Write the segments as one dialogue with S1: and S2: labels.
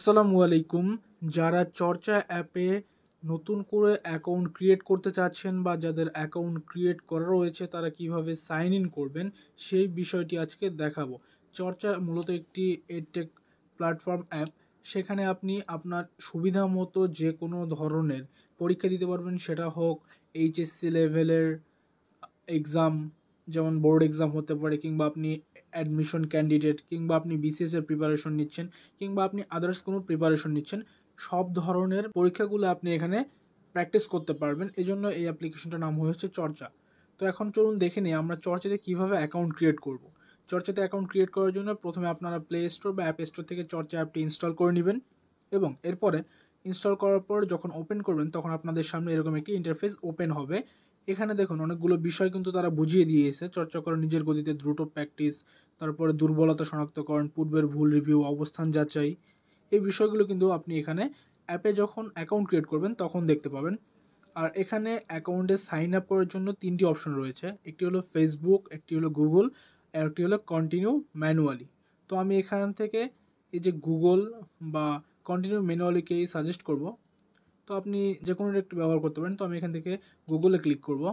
S1: আসসালামু আলাইকুম। যারা চর্চা অ্যাপে নতুন করে অ্যাকাউন্ট ক্রিয়েট করতে চাচ্ছেন বা যাদের অ্যাকাউন্ট ক্রিয়েট করা রয়েছে তারা কিভাবে সাইন ইন করবেন সেই বিষয়টি আজকে দেখাবো। চর্চা মূলত একটি এডটেক প্ল্যাটফর্ম অ্যাপ। সেখানে আপনি আপনার সুবিধা মতো যে কোনো ধরনের পরীক্ষা দিতে পারবেন, সেটা হোক এইচএসসি লেভেলের এক্সাম, যেমন বোর্ড এক্সাম হতে পারে, কিংবা আপনি অ্যাডমিশন ক্যান্ডিডেট, কিংবা আপনি বিসিএস এর প্রিপারেশন নিচ্ছেন, কিংবা আপনি আদার্স কোনো প্রিপারেশন নিচ্ছেন, সব ধরনের পরীক্ষাগুলো আপনি এখানে প্র্যাকটিস করতে পারবেন। এই জন্য এই অ্যাপ্লিকেশনটার নাম হয়েছে চর্চা। তো এখন চলুন দেখে নিই আমরা চর্চাতে কীভাবে অ্যাকাউন্ট ক্রিয়েট করব। চর্চাতে অ্যাকাউন্ট ক্রিয়েট করার জন্য প্রথমে আপনারা প্লে স্টোর বা অ্যাপ স্টোর থেকে চর্চা অ্যাপটি ইনস্টল করে নেবেন এবং এরপরে ইনস্টল করার পর যখন ওপেন করবেন তখন আপনাদের সামনে এরকম একটি ইন্টারফেস ওপেন হবে। এখানে দেখুন অনেকগুলো বিষয় কিন্তু তারা বুঝিয়ে দিয়েছে। চর্চা করো নিজের গতিতে, দ্রুত প্র্যাকটিস, তারপরে দুর্বলতা শনাক্তকরণ, পূর্বের ভুল রিভিউ, অবস্থান যাচাই, এই বিষয়গুলো কিন্তু আপনি এখানে অ্যাপে যখন অ্যাকাউন্ট ক্রিয়েট করবেন তখন দেখতে পাবেন। আর এখানে অ্যাকাউন্টে সাইন আপ করার জন্য তিনটি অপশন রয়েছে। একটি হলো ফেসবুক, একটি হলো গুগল, আর একটি হলো কন্টিনিউ ম্যানুয়ালি। তো আমি এখান থেকে এই যে গুগল বা কন্টিনিউ ম্যানুয়ালিকেই সাজেস্ট করব। তো আপনি যে কোনো একটি ব্যবহার করতে পারেন। তো আমি এখান থেকে গুগলে ক্লিক করব।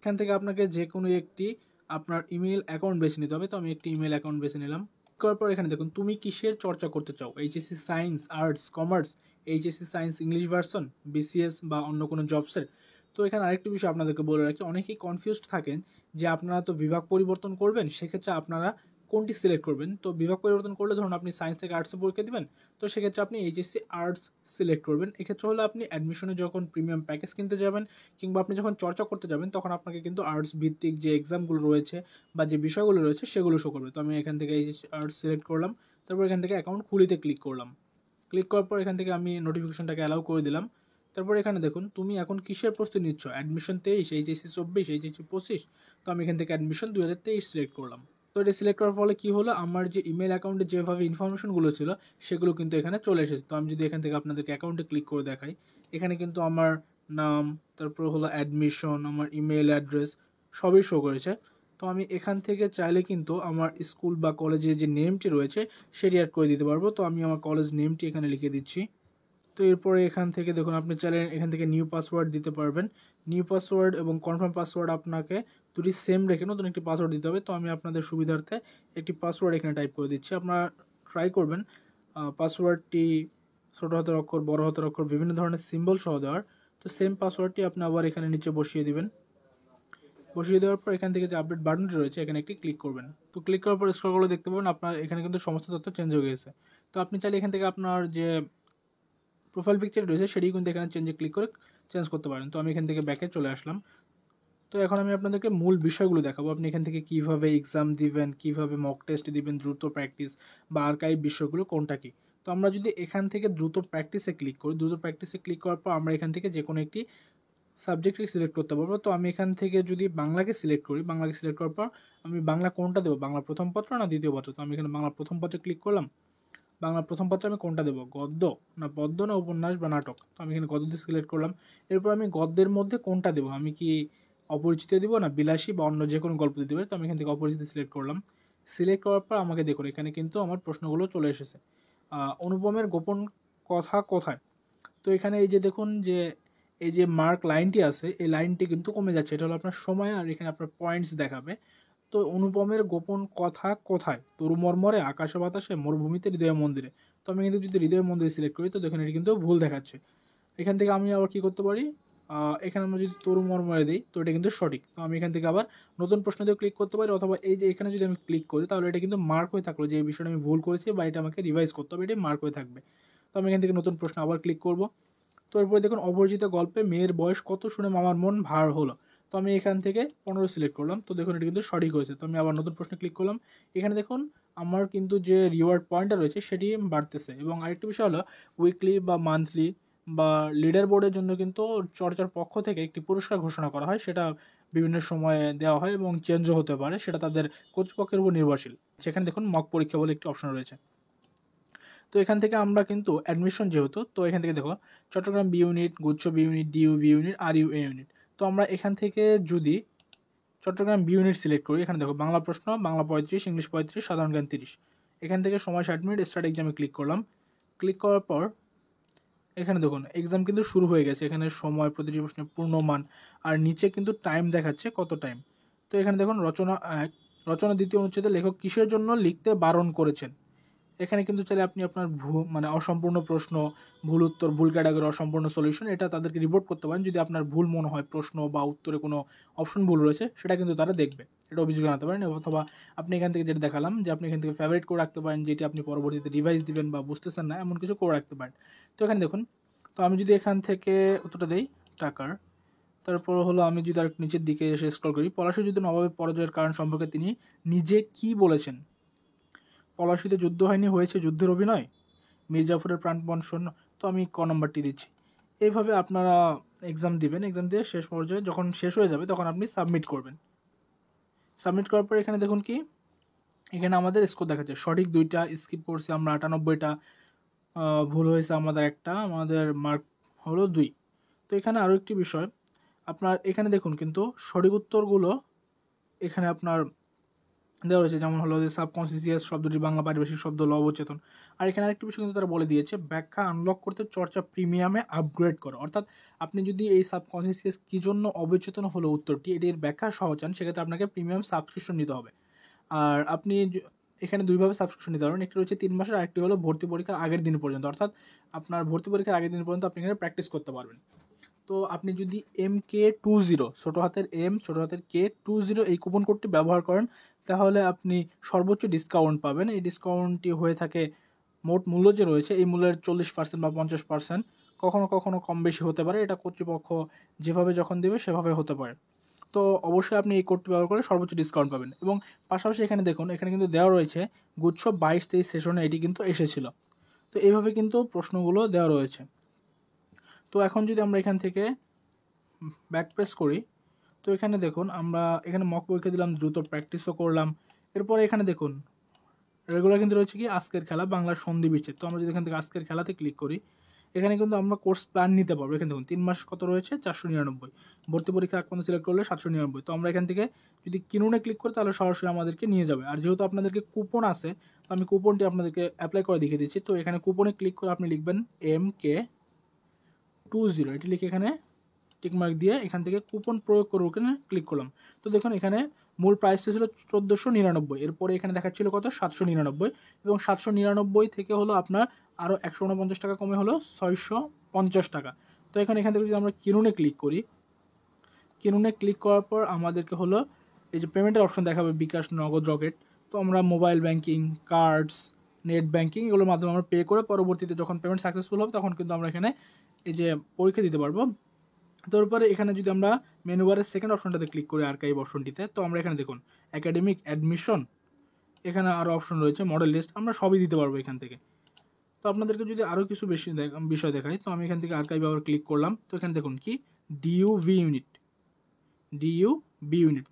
S1: এখান থেকে আপনাকে যে কোনো একটি আপনার ইমেল অ্যাকাউন্ট বেছে নিতে হবে। তো আমি একটি ইমেল অ্যাকাউন্ট বেছে নিলাম। করার পর এখানে দেখুন তুমি কিসের চর্চা করতে চাও, HSC science, arts, commerce, HSC science English version, BCS বা অন্য কোনো জবসের। তো এখানে আরেকটি বিষয় আপনাদেরকে বলে রাখি, অনেকেই কনফিউজড থাকেন যে আপনারা তো বিভাগ পরিবর্তন করবেন, সেক্ষেত্রে আপনারা কোনটি সিলেক্ট করবেন। তো বিভাগ পরিবর্তন করলে ধরুন আপনি সায়েন্স থেকে আর্টসে পরীক্ষা দিবেন, তো সেক্ষেত্রে আপনি এইচএসসি আর্টস সিলেক্ট করবেন। এক্ষেত্রে হলে আপনি অ্যাডমিশনে যখন প্রিমিয়াম প্যাকেজ কিনতে যাবেন কিংবা আপনি যখন চর্চা করতে যাবেন তখন আপনাকে কিন্তু আর্টস ভিত্তিক যে এক্সামগুলো রয়েছে বা যে বিষয়গুলো রয়েছে সেগুলো শো করবে। তো আমি এখান থেকে এইচএসসি আর্টস সিলেক্ট করলাম। তারপর এখান থেকে অ্যাকাউন্ট খুলিতে ক্লিক করলাম। ক্লিক করার পর এখান থেকে আমি নোটিফিকেশনটাকে অ্যালাউ করে দিলাম। তারপর এখানে দেখুন তুমি এখন কিসের প্রস্তুতি নিচ্ছ, অ্যাডমিশন 23, এইচএসসি 24, এইচএসসি 25। তো আমি এখান থেকে অ্যাডমিশন 2023 সিলেক্ট করলাম। তো এটা সিলেক্ট করার ফলে কি হলো, আমার যে ইমেল অ্যাকাউন্টে যেভাবে ইনফরমেশনগুলো ছিল সেগুলো কিন্তু এখানে চলে এসেছে। তো আমি যদি এখান থেকে আপনাদেরকে অ্যাকাউন্টে ক্লিক করে দেখাই, এখানে কিন্তু আমার নাম, তারপর হলো অ্যাডমিশন, আমার ইমেল অ্যাড্রেস সবই শো করেছে। তো আমি এখান থেকে চাইলে কিন্তু আমার স্কুল বা কলেজের যে নেমটি রয়েছে সেটি অ্যাড করে দিতে পারবো। তো আমি আমার কলেজ নেমটি এখানে লিখে দিচ্ছি। তো এরপরে এখান থেকে দেখুন আপনি চাইলে এখান থেকে নিউ পাসওয়ার্ড দিতে পারবেন। নিউ পাসওয়ার্ড এবং কনফার্ম পাসওয়ার্ড আপনাকে দুটি সেম রেখে নতুন একটি পাসওয়ার্ড দিতে হবে। তো আমি আপনাদের সুবিধার্থে একটি পাসওয়ার্ড এখানে টাইপ করে দিচ্ছি। আপনারা ট্রাই করবেন পাসওয়ার্ডটি ছোটো হাতের অক্ষর, বড় হাতের অক্ষর, বিভিন্ন ধরনের সিম্বল সহ দেওয়ার। তো সেম পাসওয়ার্ডটি আপনি আবার এখানে নিচে বসিয়ে দিবেন। বসিয়ে দেওয়ার পর এখান থেকে যে আপডেট বাটনটি রয়েছে এখানে একটি ক্লিক করবেন। তো ক্লিক করার পর স্ক্রল করলে দেখতে পাবেন আপনার এখানে কিন্তু সমস্ত তথ্য চেঞ্জ হয়ে গেছে। তো আপনি চাইলে এখান থেকে আপনার যে প্রোফাইল পিকচার রয়েছে সেটি কিন্তু এখানে চেঞ্জে ক্লিক করে চেঞ্জ করতে পারেন। তো আমি এখান থেকে ব্যাকে চলে আসলাম। তো এখন আমি আপনাদেরকে মূল বিষয়গুলো দেখাবো। আপনি এখান থেকে কীভাবে এক্সাম দিবেন, কীভাবে মক টেস্ট দিবেন, দ্রুত প্র্যাকটিস বা আর্কাইভ বিষয়গুলো কোনটা কী। তো আমরা যদি এখান থেকে দ্রুত প্র্যাকটিসে ক্লিক করি, দ্রুত প্র্যাকটিসে ক্লিক করার পর আমরা এখান থেকে যে কোনো একটি সাবজেক্টকে সিলেক্ট করতে পারবো। তো আমি এখান থেকে যদি বাংলাকে সিলেক্ট করি, বাংলাকে সিলেক্ট করার পর আমি বাংলা কোনটা দেবো, বাংলা প্রথম পত্র না দ্বিতীয় পত্র। তো আমি এখানে বাংলা প্রথম পত্রে ক্লিক করলাম। বাংলা প্রথম পত্রে আমি কোনটা দেবো, গদ্য না পদ্য না উপন্যাস বা নাটক। তো আমি এখানে গদ্য দিয়ে সিলেক্ট করলাম। এরপর আমি গদ্যের মধ্যে কোনটা দেবো, আমি কি অপরিচিত দিব না বিলাসী বা অন্য যে কোনো গল্প দিতে পারি। তো আমি এখান থেকে অপরিচিত সিলেক্ট করলাম। সিলেক্ট করার পর আমাকে দেখুন এখানে কিন্তু আমার প্রশ্নগুলো চলে এসেছে। অনুপমের গোপন কথা কোথায়। তো এখানে এই যে দেখুন যে এই যে মার্ক লাইনটি আছে এই লাইনটি কিন্তু কমে যাচ্ছে, এটা হলো আপনার সময়, আর এখানে আপনার পয়েন্টস দেখাবে। তো অনুপমের গোপন কথা কোথায়, তরু মর্মরে, আকাশে বাতাসে, মরুভূমিতে, হৃদয় মন্দিরে। তো আমি কিন্তু যদি হৃদয় মন্দিরে সিলেক্ট করি তো দেখুন এটি কিন্তু ভুল দেখাচ্ছে। এখান থেকে আমি আবার কি করতে পারি, এখানে আমরা যদি তরু মর্মরে দিই তো এটা কিন্তু সঠিক। তো আমি এখান থেকে আবার নতুন প্রশ্ন দিয়ে ক্লিক করতে পারি, অথবা এই যে এখানে যদি আমি ক্লিক করি তাহলে এটা কিন্তু মার্ক হয়ে থাকলো যে এই বিষয়টা আমি ভুল করেছি বা এটা আমাকে রিভাইজ করতে হবে, এটি মার্ক হয়ে থাকবে। তো আমি এখান থেকে নতুন প্রশ্ন আবার ক্লিক করব। তো এরপরে দেখুন অপরিচিত গল্পে মেয়ের বয়স কত শুনে মামার মন ভার হলো। তো আমি এখান থেকে 15 সিলেক্ট করলাম। তো দেখুন এটা কিন্তু সঠিক হয়েছে। তো আমি আবার নতুন প্রশ্নে ক্লিক করলাম। এখানে দেখুন আমার কিন্তু যে রিওয়ার্ড পয়েন্টটা রয়েছে সেটি বাড়তেছে। এবং আরেকটি বিষয় হলো উইকলি বা মান্থলি বা লিডার বোর্ডের জন্য কিন্তু চর্চার পক্ষ থেকে একটি পুরস্কার ঘোষণা করা হয়, সেটা বিভিন্ন সময়ে দেওয়া হয় এবং চেঞ্জও হতে পারে, সেটা তাদের কর্তৃপক্ষের উপর নির্ভরশীল। সেখানে দেখুন মক পরীক্ষা বলে একটি অপশন রয়েছে। তো এখান থেকে আমরা কিন্তু অ্যাডমিশন যেহেতু, তো এখান থেকে দেখো চট্টগ্রাম বি ইউনিট, গুচ্ছ B unit, DU B unit, R U A unit. তো আমরা এখান থেকে যদি চট্টগ্রাম বি ইউনিট সিলেক্ট করি, এখানে দেখো বাংলা প্রশ্ন, বাংলা 35, ইংলিশ 35, সাধারণ জ্ঞান 30। এখান থেকে সময় 60 মিনিট, স্টার্ট এক্সামে ক্লিক করলাম। ক্লিক করার পর এখানে দেখুন এক্সাম কিন্তু শুরু হয়ে গেছে, এখানে সময়, প্রতিটি প্রশ্নের পূর্ণমান, আর নিচে কিন্তু টাইম দেখাচ্ছে কত টাইম। তো এখানে দেখুন রচনা 1, রচনা দ্বিতীয় অনুচ্ছেদে লেখক কিসের জন্য লিখতে বারণ করেছেন। এখানে কিন্তু চাইলে আপনি আপনার মানে অসম্পূর্ণ প্রশ্ন, ভুল উত্তর, ভুল ক্যাটাগরি, অসম্পূর্ণ সলিউশন এটা তাদেরকে রিপোর্ট করতে পারেন। যদি আপনার ভুল মনে হয় প্রশ্ন বা উত্তরে কোনো অপশন ভুল রয়েছে সেটা কিন্তু তারা দেখবে, এটা অভিযোগ জানাতে পারেন। অথবা আপনি এখান থেকে যেটা দেখালাম যে আপনি এখান থেকে ফেভারিট করে রাখতে পারেন, যেটি আপনি পরবর্তীতে রিভাইজ দিবেন বা বুঝতেছেন না এমন কিছু করে রাখতে পারেন। তো এখানে দেখুন, তো আমি যদি এখান থেকে উত্তরটা দেই টাকার, তারপর হলো আমি যদি আর নিচের দিকে এসে স্ক্রল করি, পলাশী যুদ্ধে নবাবের পরাজয়ের কারণ সম্পর্কে তিনি নিজে কি বলেছেন। পলাশীতে যুদ্ধ হয়নি, হয়েছে যুদ্ধের অভিনয়, মীর জাফরের প্রাণপণ সৈন্য। তো আমি ক নম্বরটি দিচ্ছি। এইভাবে আপনারা এক্সাম দিবেন, এক্সাম দিয়ে শেষ পর্যায়ে যখন শেষ হয়ে যাবে তখন আপনি সাবমিট করবেন। সাবমিট করার পর এখানে দেখুন কি, এখানে আমাদের স্কোর দেখাচ্ছে সঠিক 2টা, স্কিপ করছি আমরা 98টা, ভুল হয়েছে আমাদের একটা, আমাদের মার্ক হলো 2। তো এখানে আরও একটি বিষয়, আপনার এখানে দেখুন কিন্তু সঠিক উত্তরগুলো এখানে আপনার দেওয়া রয়েছে, যেমন হলো যে সাবকনসিয়াস শব্দটি বাংলা পারিভাষিক শব্দ হলো অবচেতন। আর এখানে আরেকটি বিষয় কিন্তু তারা বলে দিয়েছে, ব্যাখ্যা আনলক করতে চর্চা প্রিমিয়ামে আপগ্রেড করো। অর্থাৎ আপনি যদি এই সাবকনসিয়াস কী জন্য অবচেতন হলো উত্তরটি এটির ব্যাখ্যা সহ চান, সেক্ষেত্রে আপনাকে প্রিমিয়াম সাবস্ক্রিপশন নিতে হবে। আর আপনি এখানে দুইভাবে সাবস্ক্রিপশন নিতে পারবেন, একটি রয়েছে 3 মাসের, আরেকটি হলো ভর্তি পরীক্ষার আগের দিন পর্যন্ত। অর্থাৎ আপনার ভর্তি পরীক্ষার আগের দিন পর্যন্ত আপনি এখানে প্র্যাকটিস করতে পারবেন। তো আপনি যদি MK20 ছোটো হাতের M ছোটো হাতের K20 এই কুপন কোডটি ব্যবহার করেন, তাহলে আপনি সর্বোচ্চ ডিসকাউন্ট পাবেন। এই ডিসকাউন্টটি হয়ে থাকে মোট মূল্য যে রয়েছে এই মূল্যের 40% বা 50%, কখনো কখনো কম বেশি হতে পারে, এটা কর্তৃপক্ষ যেভাবে যখন দেবে সেভাবে হতে পারে। তো অবশ্যই আপনি এই কোডটি ব্যবহার করে সর্বোচ্চ ডিসকাউন্ট পাবেন। এবং পাশাপাশি এখানে দেখুন, এখানে কিন্তু দেওয়া রয়েছে গুচ্ছ 22-23 সেশনে এটি কিন্তু এসেছিল। তো এইভাবে কিন্তু প্রশ্নগুলো দেওয়া রয়েছে। তো এখন যদি আমরা এখান থেকে ব্যাক প্রেস করি, তো এখানে দেখুন আমরা এখানে মক পরীক্ষা দিলাম, দ্রুত প্র্যাকটিসও করলাম। এরপরে এখানে দেখুন রেগুলার কিন্তু রয়েছে কি আজকের খেলা, বাংলার সন্ধি বিচ্ছেদ। তো আমরা যদি এখান থেকে আজকের খেলাতে ক্লিক করি, এখানে কিন্তু আমরা কোর্স প্ল্যান নিতে পারবো। এখানে দেখুন 3 মাস কত রয়েছে 499, ভর্তি পরীক্ষা এক পর্যন্ত সিলেক্ট করলে 799। তো আমরা এখান থেকে যদি কিনুনে ক্লিক করি তাহলে সরাসরি আমাদেরকে নিয়ে যাবে। আর যেহেতু আপনাদেরকে কুপন আছে, তো আমি কুপনটি আপনাদেরকে অ্যাপ্লাই করে দেখিয়ে দিচ্ছি। তো এখানে কুপনে ক্লিক করে আপনি লিখবেন MK20, এটি লিখে এখানে টিকমার্ক দিয়ে এখান থেকে কুপন প্রয়োগ করে ওখানে ক্লিক করলাম। তো দেখুন এখানে মূল প্রাইসটা ছিল 1499, এরপরে এখানে দেখাচ্ছিল কত 799, এবং 799 থেকে হলো আপনার আরও 149 টাকা কমে হলো 650 টাকা। তো এখান থেকে যদি আমরা কিনুনে ক্লিক করি, কিনুনে ক্লিক করার পর আমাদেরকে হলো এই যে পেমেন্টের অপশন দেখাবে, বিকাশ, নগদ, রকেট। তো আমরা mobile banking, cards, net banking এগুলোর মাধ্যমে আমরা পে করে পরবর্তীতে যখন পেমেন্ট সাকসেসফুল হবে তখন কিন্তু আমরা এখানে এই যে পরীক্ষা দিতে পারবো। তারপরে এখানে যদি আমরা মেনু বারের সেকেন্ড অপশনটাতে ক্লিক করি, আর্কাইভ অপশনটিতে, তো আমরা এখানে দেখুন একাডেমিক, অ্যাডমিশন, এখানে আরও অপশন রয়েছে, মডেল লিস্ট, আমরা সবই দিতে পারবো এখান থেকে। তো আপনাদেরকে যদি আরও কিছু বেশি বিষয় দেখাই, তো আমি এখান থেকে আর্কাইভ আবার ক্লিক করলাম। তো এখানে দেখুন কি ডিইউভি ইউনিট,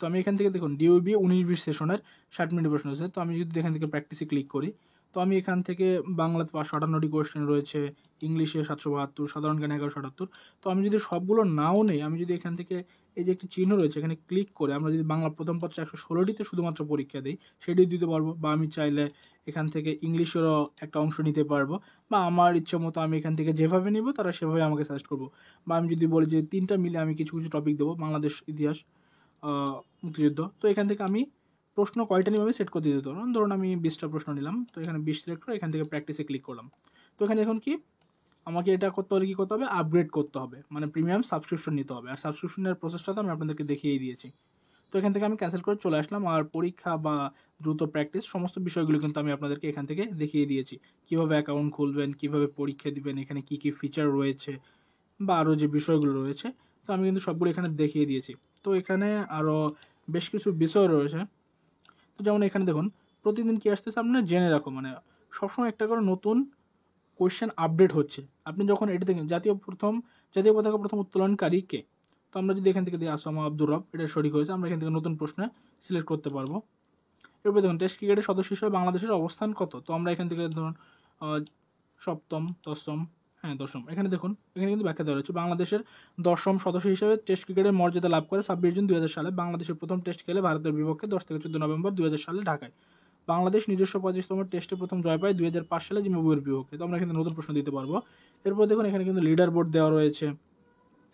S1: তো আমি এখান থেকে দেখুন ডিইউভি 19-20 সেশনের 60 মিনিট প্রশ্ন আছে। তো আমি যদি এখান থেকে প্র্যাকটিসে ক্লিক করি, তো আমি এখান থেকে বাংলাতে 558টি কোয়েশ্চেন রয়েছে, ইংলিশে 772, সাধারণ জ্ঞানে 1178। তো আমি যদি সবগুলো নাও নেই, আমি যদি এখান থেকে এই যে একটি চিহ্ন রয়েছে এখানে ক্লিক করে আমরা যদি বাংলা প্রথম পত্র 116টিতে শুধুমাত্র পরীক্ষা দিই, সেটি দিতে পারবো। বা আমি চাইলে এখান থেকে ইংলিশেরও একটা অংশ নিতে পারবো, বা আমার ইচ্ছে মতো আমি এখান থেকে যেভাবে নিব তারা সেভাবে আমাকে সাজেস্ট করবো। বা আমি যদি বলি যে 3টা মিলে আমি কিছু কিছু টপিক দেবো, বাংলাদেশ, ইতিহাস, মুক্তিযুদ্ধ, তো এখান থেকে আমি প্রশ্ন কয়টা নিয়ে সেট করে দিতে পারবো। ধরুন আমি 20টা প্রশ্ন নিলাম, তো এখানে 20 সিলেক্ট করে এখান থেকে প্র্যাকটিসে ক্লিক করলাম। তো এখানে এখন কি আমাকে এটা করতে হলে কী করতে হবে, আপগ্রেড করতে হবে, মানে প্রিমিয়াম সাবস্ক্রিপশন নিতে হবে। আর সাবস্ক্রিপশনের প্রসেসটা তো আমি আপনাদেরকে দেখিয়ে দিয়েছি। তো এখান থেকে আমি ক্যান্সেল করে চলে আসলাম। আর পরীক্ষা বা দ্রুত প্র্যাকটিস সমস্ত বিষয়গুলো কিন্তু আমি আপনাদেরকে এখান থেকে দেখিয়ে দিয়েছি, কীভাবে অ্যাকাউন্ট খুলবেন, কীভাবে পরীক্ষা দিবেন, এখানে কী কী ফিচার রয়েছে বা আরও যে বিষয়গুলো রয়েছে, তো আমি কিন্তু সবগুলো এখানে দেখিয়ে দিয়েছি। তো এখানে আরও বেশ কিছু বিষয় রয়েছে। তো যেমন এখানে দেখুন প্রতিদিন কী আসতেছে আপনারা জেনে রাখো, মানে সবসময় একটা করে নতুন কোয়েশ্চেন আপডেট হচ্ছে। আপনি যখন এটা দেখেন জাতীয় পতাকা প্রথম উত্তোলনকারী কে, তো আমরা যদি এখান থেকে দিই আসামা আব্দুর রব, এটা সঠিক হয়েছে, আমরা এখান থেকে নতুন প্রশ্নে সিলেক্ট করতে পারবো। এরপর দেখুন টেস্ট ক্রিকেটের সদস্য হিসেবে বাংলাদেশের অবস্থান কত, তো আমরা এখান থেকে ধরুন সপ্তম, দশম, এখানে দেখুন এখানে কিন্তু ব্যাখ্যা দেওয়া রয়েছে বাংলাদেশের 10ম সদস্য হিসেবে টেস্ট ক্রিকেটের মর্যাদা লাভ করে 26 জুন 2000 সালে বাংলাদেশের প্রথম টেস্ট খেলে ভারতের বিপক্ষে 10 থেকে 14 নভেম্বর 2000 সালে ঢাকায়। বাংলাদেশ নিজস্ব 25তম টেস্টে প্রথম জয় পায় 2005 সালে জিম্বাবুয়ের বিপক্ষে। তো আমরা এখানে নতুন প্রশ্ন দিতে পারবো। এরপর দেখুন এখানে কিন্তু লিডার বোর্ড দেওয়া রয়েছে,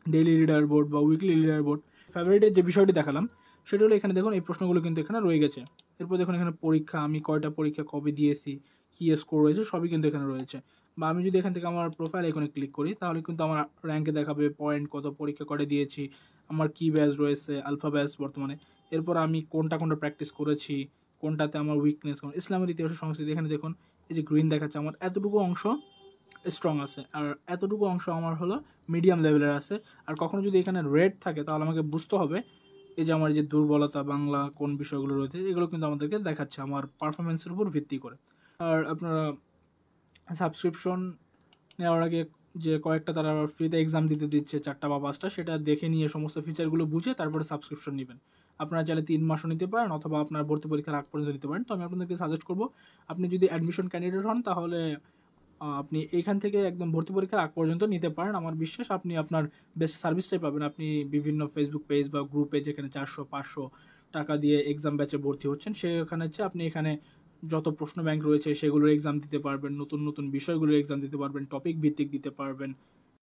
S1: ডেইলি লিডার বোর্ড বা উইকলি লিডার বোর্ড। ফেভারিটের যে বিষয়টি দেখালাম সেটা হলো এখানে দেখুন এই প্রশ্নগুলো কিন্তু এখানে রয়ে গেছে। এরপর দেখুন এখানে পরীক্ষা, আমি কয়টা পরীক্ষা কবে দিয়েছি, কী স্কোর রয়েছে সবই কিন্তু এখানে রয়েছে। বা আমি যদি এখান থেকে আমার প্রোফাইল আইকনে ক্লিক করি তাহলে কিন্তু আমার র্যাঙ্কে দেখাবে পয়েন্ট কত, পরীক্ষা করে দিয়েছি, আমার কী ব্যাচ রয়েছে, আলফা ব্যাচ বর্তমানে। এরপর আমি কোনটা প্র্যাকটিস করেছি, কোনটাতে আমার উইকনেস, ইসলামের ইতিহাস সংস্কৃতি। এখানে দেখুন এই যে গ্রিন দেখাচ্ছে, আমার এতটুকু অংশ স্ট্রং আছে আর এতটুকু অংশ আমার হলো মিডিয়াম লেভেলের আছে। আর কখনো যদি এখানে রেড থাকে তাহলে আমাকে বুঝতে হবে এই যে আমার যে দুর্বলতা, বাংলা কোন বিষয়গুলো রয়েছে এগুলো কিন্তু আমাদেরকে দেখাচ্ছে আমার পারফরমেন্সের উপর ভিত্তি করে। আর আপনারা সাবস্ক্রিপশন নেওয়ার আগে যে কয়েকটা তারা ফ্রিতে এক্সাম দিতে দিচ্ছে 4টা বা 5টা, সেটা দেখে নিয়ে সমস্ত ফিচারগুলো বুঝে তারপরে সাবস্ক্রিপশন নেবেন। আপনারা চাইলে 3 মাসও নিতে পারেন অথবা আপনার ভর্তি পরীক্ষার আগ পর্যন্ত নিতে পারেন। তো আমি আপনাদেরকে সাজেস্ট করবো, আপনি যদি অ্যাডমিশন ক্যান্ডিডেট হন তাহলে আপনি এখান থেকে একদম ভর্তি পরীক্ষার আগ পর্যন্ত নিতে পারেন। আমার বিশ্বাস আপনি আপনার বেস্ট সার্ভিসটাই পাবেন। আপনি বিভিন্ন ফেসবুক পেজ বা গ্রুপে যেখানে 400-500 টাকা দিয়ে এক্সাম ব্যাচে ভর্তি হচ্ছেন, সেখানে হচ্ছে আপনি এখানে যত প্রশ্ন ব্যাংক রয়েছে সেগুলোর এক্সাম দিতে পারবেন, নতুন নতুন বিষয়গুলোর এক্সাম দিতে পারবেন, টপিক ভিত্তিক দিতে পারবেন।